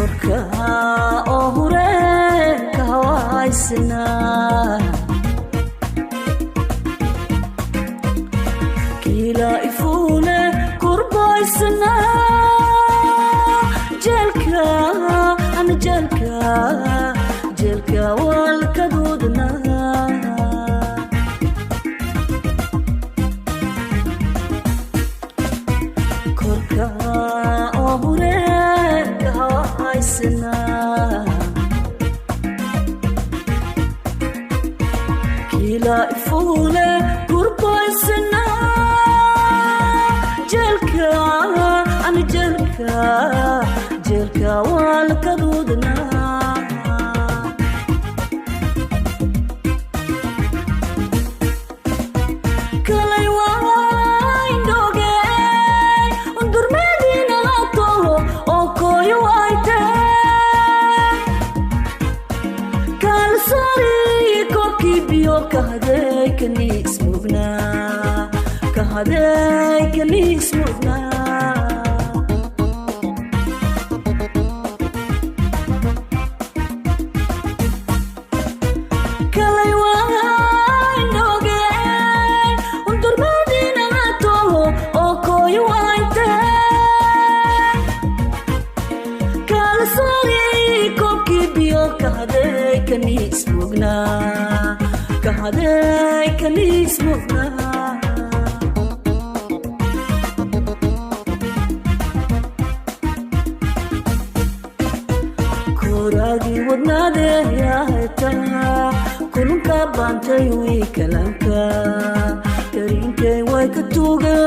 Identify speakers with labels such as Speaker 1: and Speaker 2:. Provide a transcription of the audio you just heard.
Speaker 1: korka oo hureen ka hawaysna kila ifule kurbaysna jelka ana jelka walka dudna korka oo hureen ka hawaysna kila ifule kurbaysna jelka ana jelka walka dudna kalay wayndoge undurmedina toho oo koyo wayte kalsari kokibio kahday kanismugna kalay wayndoge undurmedina toho oo koyo wayte kalsari kokibio kahday kanismugna koragi wadnade yaata kulunka bantay wi kalanka karinkay way ka tuugay